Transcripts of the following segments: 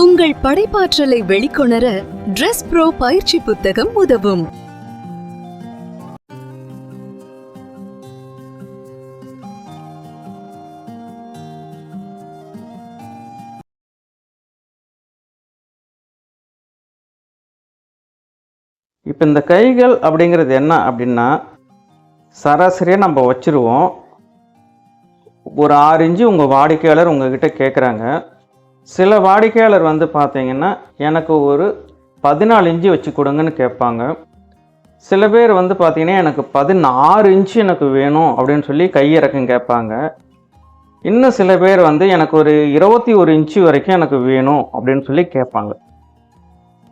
உங்கள் படைப்பாற்றலை வெளிக்கொணர dress bro பயிற்சி புத்தகம் உதவும். இப்போ இந்த கைகள் அப்படிங்கிறது என்ன அப்படின்னா, சராசரியாக நம்ம வச்சுருவோம். ஒரு 6 இன்ச்சு உங்கள் வாடிக்கையாளர் உங்ககிட்ட கேட்குறாங்க. சில வாடிக்கையாளர் வந்து பார்த்தீங்கன்னா, எனக்கு ஒரு 14 இன்ச்சு வச்சு கொடுங்கன்னு கேட்பாங்க. சில பேர் வந்து பார்த்தீங்கன்னா, எனக்கு 16 இன்ச்சு எனக்கு வேணும் அப்படின்னு சொல்லி கையிறக்கம் கேட்பாங்க. இன்னும் சில பேர் வந்து எனக்கு ஒரு 21 இன்ச்சு வரைக்கும் எனக்கு வேணும் அப்படின்னு சொல்லி கேட்பாங்க.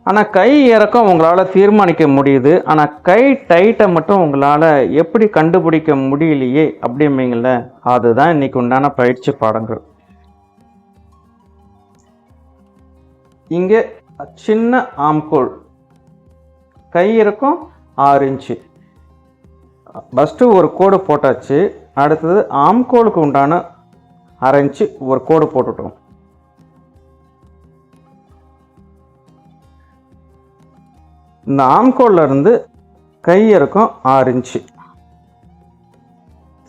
ஆனால் கை இறக்கம் உங்களால் தீர்மானிக்க முடியுது. ஆனால் கை டைட்டை மட்டும் உங்களால் எப்படி கண்டுபிடிக்க முடியலையே அப்படிம்பீங்கள, அதுதான் இன்னைக்கு உண்டான பயிற்சி பாடங்கள். இங்கே சின்ன ஆம்கோல், கை இறக்கம் 6 இன்ச்சு. ஃபஸ்ட்டு ஒரு கோடு போட்டாச்சு. அடுத்தது ஆம்கோலுக்கு உண்டான 1/2 இன்ச்சு ஒரு கோடு போட்டுட்டோம். இந்த ஆம்கோல்ல இருந்து கை இறக்கம் 6 இன்ச்சு.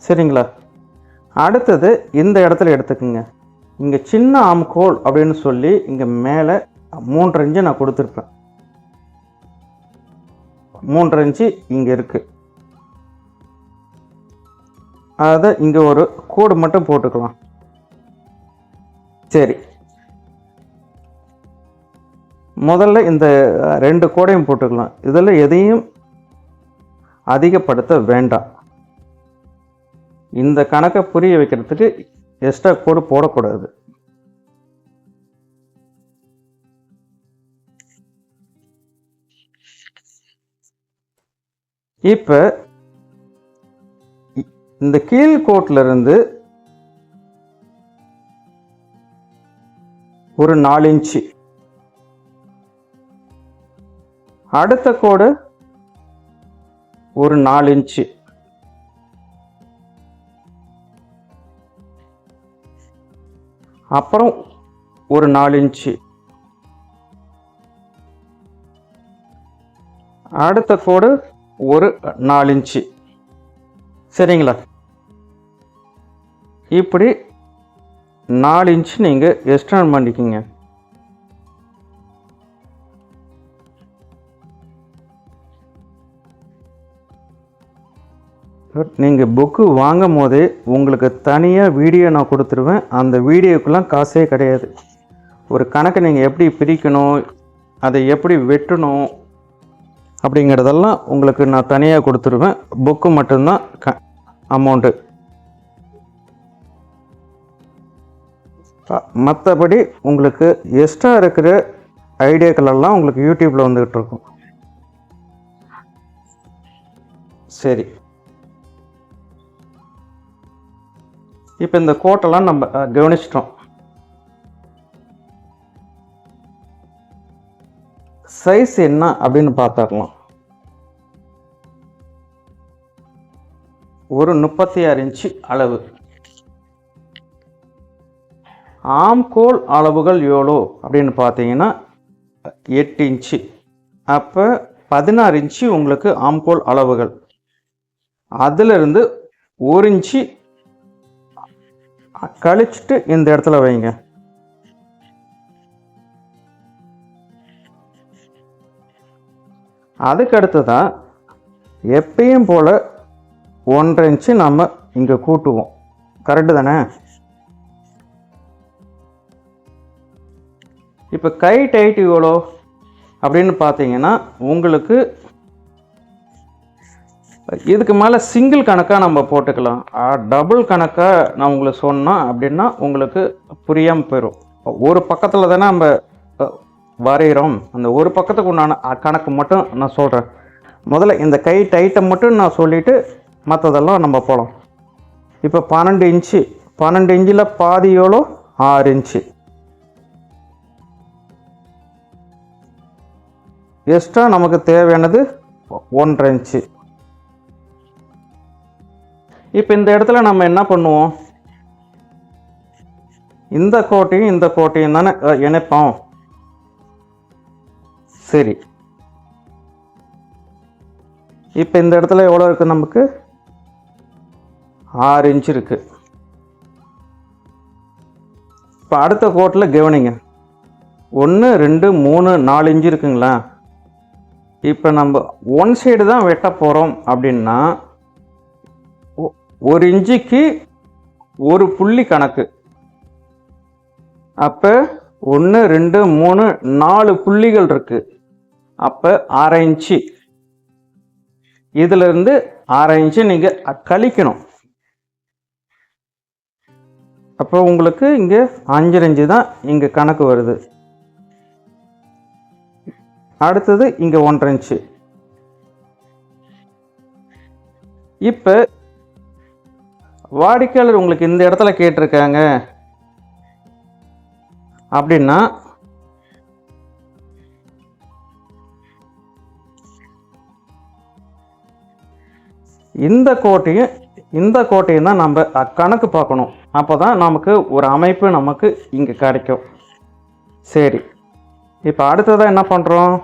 சரிங்களா? அடுத்தது இந்த இடத்துல எடுத்துக்கோங்க. இங்கே சின்ன ஆம்கோல் அப்படின்னு சொல்லி இங்கே மேலே 3 இன்ச்சு நான் கொடுத்துருப்பேன். 3 இன்ச்சு இங்கே இருக்குது. அதை இங்கே ஒரு கோடு மட்டும் போட்டுக்கலாம். சரி, முதல்ல இந்த 2 கோடையும் போட்டுக்கலாம். இதில் எதையும் அதிகப்படுத்த வேண்டாம். இந்த கணக்கை புரிய வைக்கிறதுக்கு எக்ஸ்ட்ரா கோடு போடக்கூடாது. இப்போ இந்த கீழ் கோட்டில் இருந்து ஒரு 4 இன்ச்சு, அடுத்த கோடு ஒரு 4 இன்ச்சு, அப்புறம் ஒரு 4 இன்ச்சு, அடுத்த கோடு ஒரு 4 இன்ச்சு. சரிங்களா? இப்படி 4 இன்ச்சு நீங்கள் எக்ஸ்டெண்ட் பண்ணிக்கிங்க. நீங்கள் புக்கு வாங்கும் போதே உங்களுக்கு தனியாக வீடியோ நான் கொடுத்துருவேன். அந்த வீடியோக்கெல்லாம் காசே கிடையாது. ஒரு கணக்கை நீங்கள் எப்படி பிரிக்கணும், அதை எப்படி வெட்டணும் அப்படிங்கிறதெல்லாம் உங்களுக்கு நான் தனியாக கொடுத்துருவேன். புக்கு மட்டும்தான் அமௌண்ட்டு. மற்றபடி உங்களுக்கு எக்ஸ்ட்ரா இருக்கிற ஐடியாக்களெல்லாம் உங்களுக்கு யூடியூப்பில் வந்துக்கிட்டு இருக்கும். சரி, இப்போ இந்த கோட்டெல்லாம் நம்ம கவனிச்சிட்டோம். சைஸ் என்ன அப்படின்னு பார்த்துக்கலாம். ஒரு 36 இன்ச்சு அளவு. ஆம்கோல் அளவுகள் எவ்வளோ அப்படின்னு பார்த்தீங்கன்னா 8 இன்ச்சு. அப்போ 16 இன்ச்சு உங்களுக்கு ஆம்கோல் அளவுகள். அதிலிருந்து 1 இன்ச்சு கழிச்சுட்டு இந்த இடத்துல வைங்க. அதுக்கு அடுத்ததான் எப்பயும் போல் 1/2 இன்ச்சு நம்ம இங்கே கூட்டுவோம். கரெக்டு தானே? இப்போ கை டைட் எவ்வளோ அப்படின்னு பார்த்தீங்கன்னா, உங்களுக்கு இதுக்கு மேலே சிங்கிள் கணக்காக நம்ம போட்டுக்கலாம். டபுள் கணக்காக நான் உங்களுக்கு சொன்னேன் அப்படின்னா உங்களுக்கு புரியாமல் போயிடும். ஒரு பக்கத்தில் தானே நம்ம வரைகிறோம். அந்த ஒரு பக்கத்துக்கு உண்டான கணக்கு மட்டும் நான் சொல்கிறேன். முதல்ல இந்த கை டைட்டை மட்டும் நான் சொல்லிவிட்டு மற்றதெல்லாம் நம்ம போகலாம். இப்போ 12 இன்ச்சு. 12 இன்ச்சில் பாதி எவ்வளோ? 6 இன்ச்சு. எக்ஸ்ட்ரா நமக்கு தேவையானது 1/2 இன்ச்சு. இப்போ இந்த இடத்துல நம்ம என்ன பண்ணுவோம்? இந்த கோட்டையும் இந்த கோட்டையும் தானே இணைப்போம். சரி, இப்போ இந்த இடத்துல எவ்வளோ இருக்குது? நமக்கு 6 இன்ச்சு இருக்குது. இப்போ அடுத்த கோட்டில் கவனிங்க, 1 2 3 4 இன்ச்சு இருக்குங்களா? இப்போ நம்ம ஒன் சைடு தான் வெட்ட போகிறோம் அப்படின்னா 1 இன்ச்சுக்கு ஒரு புள்ளி கணக்கு. அப்போ 1 2 3 4 புள்ளிகள் இருக்குது. அப்போ 1/2 இன்ச்சு. இதிலிருந்து 1/2 இன்ச்சு நீங்கள் கழிக்கணும். அப்போ உங்களுக்கு இங்கே 5 இன்ச்சு தான் இங்கே கணக்கு வருது. அடுத்தது இங்கே 1/2 இன்ச்சு. இப்போ வாடிக்கையாளர் உங்களுக்கு இந்த இடத்துல கேட்டிருக்காங்க அப்படின்னா இந்த கோட்டையும் தான் நம்ம கணக்கு பார்க்கணும். அப்போ தான் நமக்கு ஒரு அமைப்பு நமக்கு இங்கே கிடைக்கும். சரி, இப்போ அடுத்ததாக என்ன பண்ணுறோம்?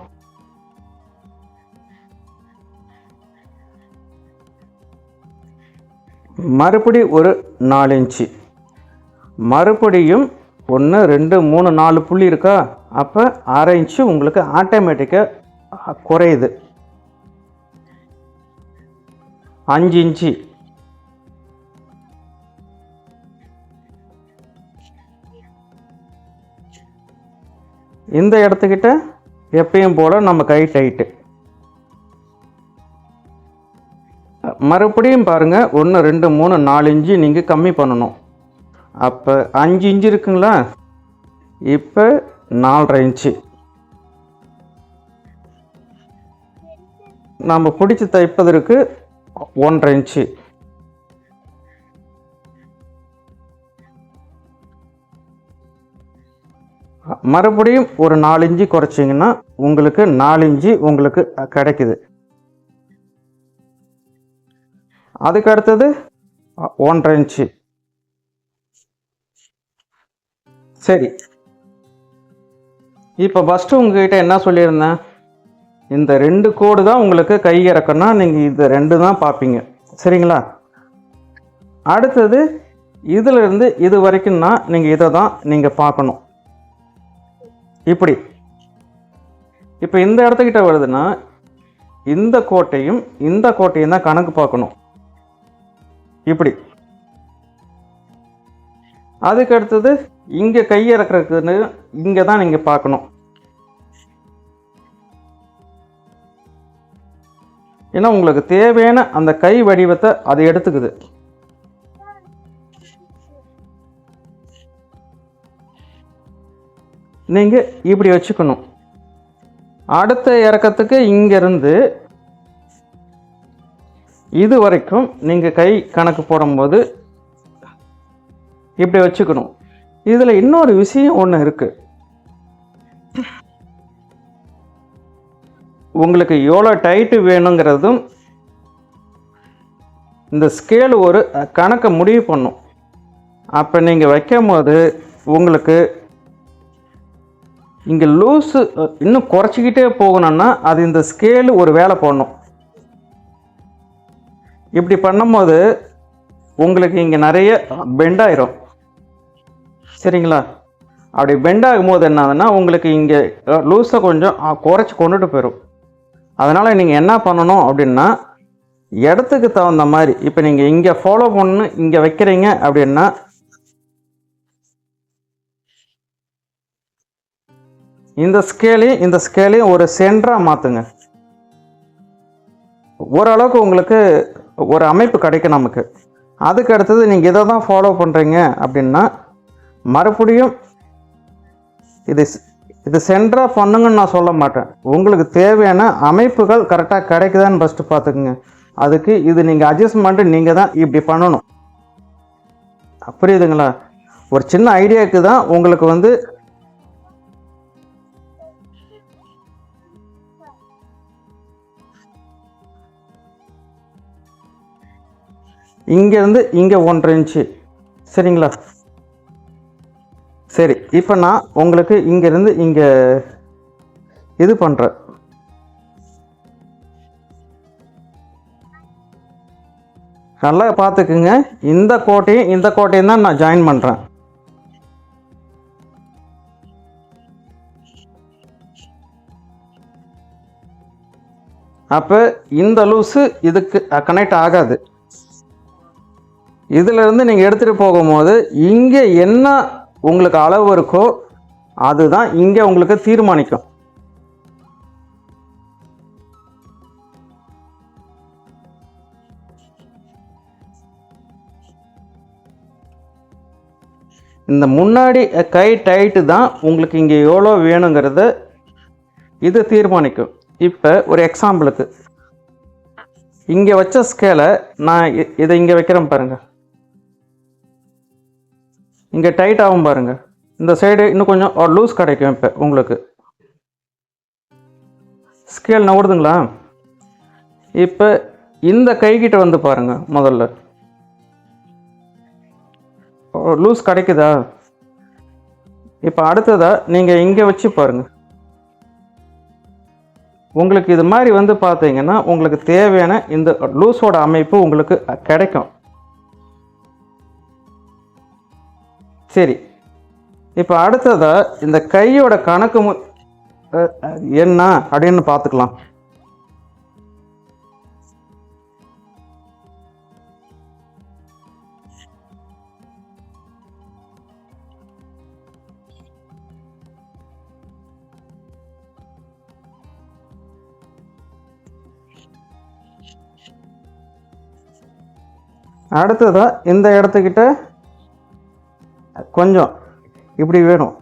மறுபடி ஒரு 4 இன்ச்சு. மறுபடியும் 1 2 3 4 புள்ளி இருக்கா? அப்போ 1/2 இன்ச்சு உங்களுக்கு ஆட்டோமேட்டிக்காக குறையுது. 5 இன்ச்சு. இந்த இடத்துக்கிட்ட எப்பயும் போல நம்ம கை டைட்டு. மறுபடியும் பாருங்க, 1 2 3 4 இன்ச்சு நீங்கள் கம்மி பண்ணணும். அப்போ 5 இன்ச்சு இருக்குங்களா? இப்போ 4.5 இன்ச்சு நம்ம பிடிச்சி தைப்பதற்கு 1.5 இன்ச்சு. மறுபடியும் ஒரு 4 இன்ச்சு குறைச்சிங்கன்னா உங்களுக்கு 4 இன்ச்சு உங்களுக்கு கிடைக்குது. அதுக்கு அடுத்தது 1.5 இன்ச்சு. சரி, இப்போ ஃபஸ்ட்டு உங்ககிட்ட என்ன சொல்லியிருந்தேன்? இந்த 2 கோடு தான் உங்களுக்கு கை இறக்கணும்னா நீங்கள் இந்த 2 தான் பார்ப்பீங்க, சரிங்களா? அடுத்தது இதிலிருந்து இது வரைக்கும்னா நீங்கள் இதை தான் நீங்கள் பார்க்கணும். இப்படி இப்போ இந்த இடத்துக்கிட்ட வருதுன்னா இந்த கோட்டையும் தான் கணக்கு பார்க்கணும். இப்படி. அதுக்கு அடுத்தது இங்கே கை இறக்குறதுன்னு இங்கே தான் நீங்கள் பார்க்கணும். ஏன்னா உங்களுக்கு தேவையான அந்த கை வடிவத்தை அது எடுத்துக்குது. நீங்கள் இப்படி வச்சுக்கணும். அடுத்த இறக்கத்துக்கு இங்கேருந்து இது வரைக்கும் நீங்கள் கை கணக்கு போடும்போது இப்படி வச்சுக்கணும். இதில் இன்னொரு விஷயம் ஒன்று இருக்குது. உங்களுக்கு எவ்வளோ டைட்டு வேணுங்கிறதும் இந்த ஸ்கேல் ஒரு கணக்கை முடிவு பண்ணும். அப்போ நீங்கள் வைக்கும் போது உங்களுக்கு இங்கே லூஸு இன்னும் குறைச்சிக்கிட்டே போகணுன்னா அது இந்த ஸ்கேலு ஒரு வேலை பண்ணணும். இப்படி பண்ணும்போது உங்களுக்கு இங்கே நிறைய பெண்டாயிரும், சரிங்களா? அப்படி பெண்டாகும் போது என்ன ஆகுதுன்னா உங்களுக்கு இங்கே லூஸை கொஞ்சம் குறைச்சி கொண்டுட்டு போயிடும். அதனால் நீங்கள் என்ன பண்ணணும் அப்படின்னா இடத்துக்கு தகுந்த மாதிரி இப்போ நீங்கள் இங்கே ஃபாலோ பண்ணு இங்கே வைக்கிறீங்க அப்படின்னா இந்த ஸ்கேலையும் ஒரு சென்டராக மாற்றுங்க. ஓரளவுக்கு உங்களுக்கு ஒரு அமைப்பு கிடைக்கும் நமக்கு. அதுக்கு அடுத்தது நீங்கள் இதை தான் ஃபாலோ பண்ணுறீங்க அப்படின்னா மறுபடியும் இது சென்டராக பண்ணுங்கன்னு நான் சொல்ல மாட்டேன். உங்களுக்கு தேவையான அமைப்புகள் கரெக்டாக கிடைக்குதான்னு ஃபஸ்ட்டு பார்த்துக்குங்க. அதுக்கு இது நீங்கள் அட்ஜஸ்ட்மெண்ட்டு நீங்கள் தான் இப்படி பண்ணணும். புரியுதுங்களா? ஒரு சின்ன ஐடியாவுக்கு தான் உங்களுக்கு வந்து இங்கேருந்து இங்கே 1.5 இன்ச்சு, சரிங்களா? சரி, இப்போ நான் உங்களுக்கு இங்கேருந்து இங்கே இது பண்ணுறேன். நல்லா பார்த்துக்குங்க. இந்த கோட்டையும் தான் நான் ஜாயின் பண்ணுறேன். அப்போ இந்த லூஸு இதுக்கு கனெக்ட் ஆகாது. இதிலிருந்து நீங்கள் எடுத்துகிட்டு போகும்போது இங்கே என்ன உங்களுக்கு அளவு இருக்கோ அதுதான் இங்கே உங்களுக்கு தீர்மானிக்கும். இந்த முன்னாடி கை டைட்டு தான் உங்களுக்கு இங்கே எவ்வளோ வேணுங்கிறத இது தீர்மானிக்கும். இப்போ ஒரு எக்ஸாம்பிளுக்கு இங்கே வச்ச ஸ்கேலை நான் இதை இங்கே வைக்கிறேன் பாருங்கள். இங்கே டைட் ஆகும் பாருங்கள். இந்த சைடு இன்னும் கொஞ்சம் லூஸ் கிடைக்கும். இப்போ உங்களுக்கு ஸ்கேல் நவுடுதுங்களா? இப்போ இந்த கைகிட்ட வந்து பாருங்கள். முதல்ல லூஸ் கிடைக்குதா? இப்போ அடுத்ததாக நீங்கள் இங்கே வச்சு பாருங்கள். உங்களுக்கு இது மாதிரி வந்து பார்த்தீங்கன்னா உங்களுக்கு தேவையான இந்த லூஸோட அமைப்பு உங்களுக்கு கிடைக்கும். சரி, இப்போ அடுத்ததாக இந்த கையோட கணக்கு என்ன அப்படின்னு பார்த்துக்கலாம். அடுத்ததாக இந்த இடத்துக்கிட்ட கொஞ்சம் இப்படி வேணும்.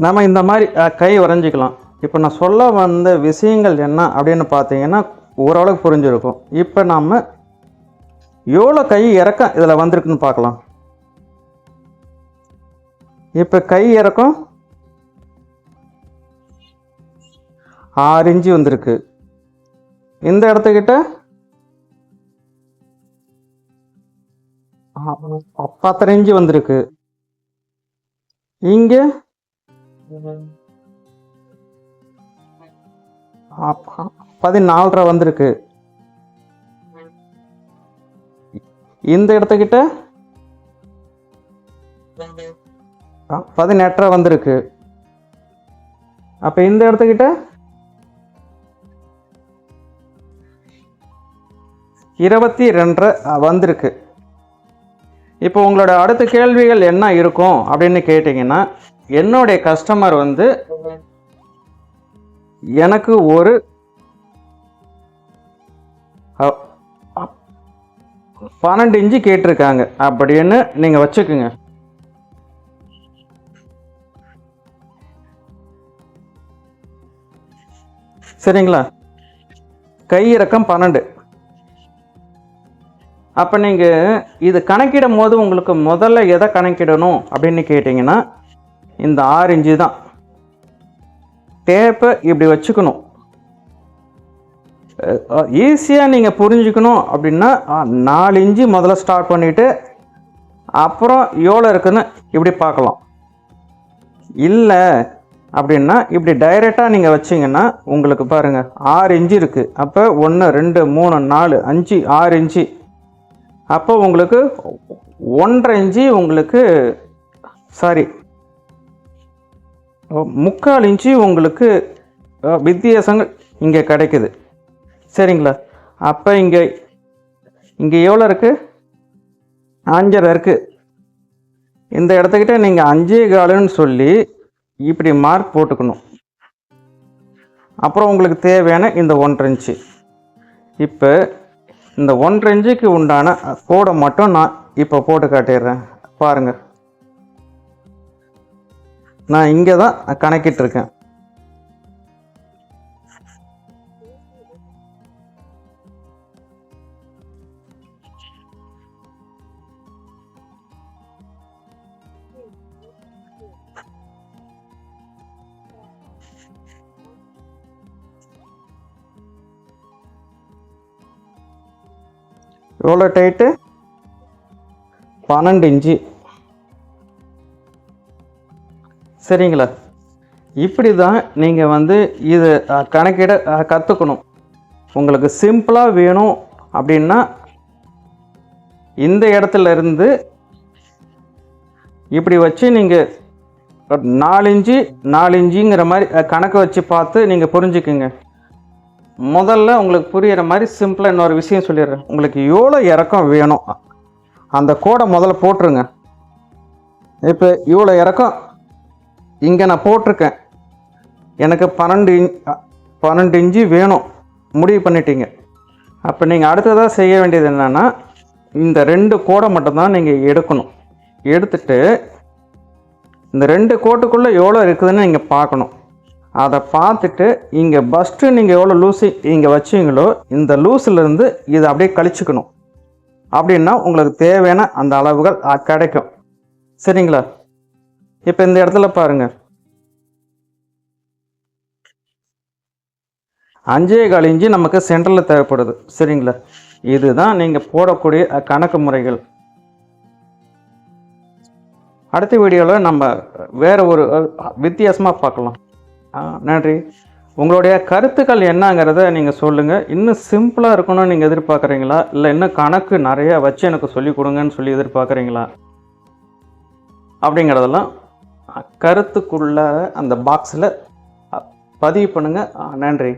நம்ம இந்த மாதிரி கை வரைஞ்சிக்கலாம். இப்போ நான் சொல்ல வந்த விஷயங்கள் என்ன அப்படின்னு பார்த்தீங்கன்னா ஓரளவுக்கு புரிஞ்சிருக்கும். இப்போ நாம் எவ்வளோ கை இறக்கம் இதில் வந்திருக்குன்னு பார்க்கலாம். இப்போ கை இறக்கம் 6 இன்ச்சு வந்திருக்கு. இந்த இடத்துக்கிட்ட 10 இன்ச்சு வந்திருக்கு. இங்கே 14 வந்திருக்கு. இந்த இடத்துக்கிட்ட 18 வந்திருக்கு. அப்ப இந்த இடத்துக்கிட்ட 22 வந்திருக்கு. இப்போ உங்களோட அடுத்த கேள்விகள் என்ன இருக்கும் அப்படின்னு கேட்டீங்கன்னா, என்னுடைய கஸ்டமர் வந்து எனக்கு ஒரு 12 இன்ச்சு கேட்டிருக்காங்க அப்படின்னு நீங்க வச்சுக்குங்க. சரிங்களா? கை இறக்கம் 12. அப்ப நீங்க இது கணக்கிடும் போது உங்களுக்கு முதல்ல எதை கணக்கிடணும் அப்படின்னு கேட்டீங்கன்னா, இந்த 6 இன்ச்சு தான். டேப்பை இப்படி வச்சுக்கணும். ஈஸியாக நீங்கள் புரிஞ்சுக்கணும் அப்படின்னா 4 இன்ச்சு முதல்ல ஸ்டார்ட் பண்ணிவிட்டு அப்புறம் எவ்வளோ இருக்குன்னு இப்படி பார்க்கலாம். இல்லை அப்படின்னா இப்படி டைரெக்டாக நீங்கள் வச்சிங்கன்னா உங்களுக்கு பாருங்கள் 6 இன்ச்சு இருக்குது. அப்போ 1 2 3 4 5 6 இன்ச்சு. அப்போ உங்களுக்கு 1.5 இன்ச்சு உங்களுக்கு சாரி 3/4 இன்ச்சு உங்களுக்கு வித்தியாசங்கள் இங்கே கிடைக்குது. சரிங்களா? அப்போ இங்கே எவ்வளோ இருக்குது? 5.5 இருக்குது. இந்த இடத்துக்கிட்ட நீங்கள் 5.25ன்னு சொல்லி இப்படி மார்க் போட்டுக்கணும். அப்புறம் உங்களுக்கு தேவையான இந்த 1.5 இன்ச்சு. இப்போ இந்த 1.5 இன்ச்சுக்கு உண்டான கோடை மட்டும் நான் இப்போ போட்டு காட்டிடுறேன் பாருங்கள். நான் இங்கே தான் கணக்கிட்டு இருக்கேன். எவ்வளோ டைட்டு? 12 இன்ச்சு. சரிங்களா? இப்படி தான் நீங்கள் வந்து இது கணக்கிட கற்றுக்கணும். உங்களுக்கு சிம்பிளாக வேணும் அப்படின்னா இந்த இடத்துல இருந்து இப்படி வச்சு நீங்கள் 4 இன்ச்சு 4 இன்ச்சுங்கிற மாதிரி கணக்கு வச்சு பார்த்து நீங்கள் புரிஞ்சுக்குங்க. முதல்ல உங்களுக்கு புரிகிற மாதிரி சிம்பிளாக இன்னொரு விஷயம் சொல்லிடுறேன். உங்களுக்கு எவ்வளோ இறக்கம் வேணும் அந்த கோடை முதல்ல போட்டுருங்க. இப்போ இவ்வளோ இறக்கம் இங்கே நான் போட்டிருக்கேன். எனக்கு 12 இன்ச்சு வேணும் முடிவு பண்ணிட்டீங்க. அப்போ நீங்கள் அடுத்ததாக செய்ய வேண்டியது என்னென்னா, இந்த 2 கோடை மட்டும்தான் நீங்கள் எடுக்கணும். எடுத்துட்டு இந்த 2 கோட்டுக்குள்ளே எவ்வளோ இருக்குதுன்னு நீங்கள் பார்க்கணும். அதை பார்த்துட்டு இங்கே ஃபஸ்ட்டு நீங்கள் எவ்வளோ லூஸு இங்கே வச்சிங்களோ இந்த லூஸிலேருந்து இதை அப்படியே கழிச்சுக்கணும். அப்படின்னா உங்களுக்கு தேவையான அந்த அளவுகள் கிடைக்கும். சரிங்களா? இப்போ இந்த இடத்துல பாருங்கள், 5.25 இன்ச்சு நமக்கு சென்டரில் தேவைப்படுது. சரிங்களா? இதுதான் நீங்கள் போடக்கூடிய கணக்கு முறைகள். அடுத்த வீடியோவில் நம்ம வேறு ஒரு வித்தியாசமாக பார்க்கலாம். நன்றி. உங்களுடைய கருத்துக்கள் என்னங்கிறத நீங்கள் சொல்லுங்கள். இன்னும் சிம்பிளாக இருக்கணும்னு நீங்கள் எதிர்பார்க்குறீங்களா, இல்லை இன்னும் கணக்கு நிறையா வச்சு எனக்கு சொல்லிக் கொடுங்கன்னு சொல்லி எதிர்பார்க்குறீங்களா அப்படிங்கிறதெல்லாம் கருத்துக்குள்ள அந்த பாக்ஸில் பதிவு பண்ணுங்கள். நன்றி.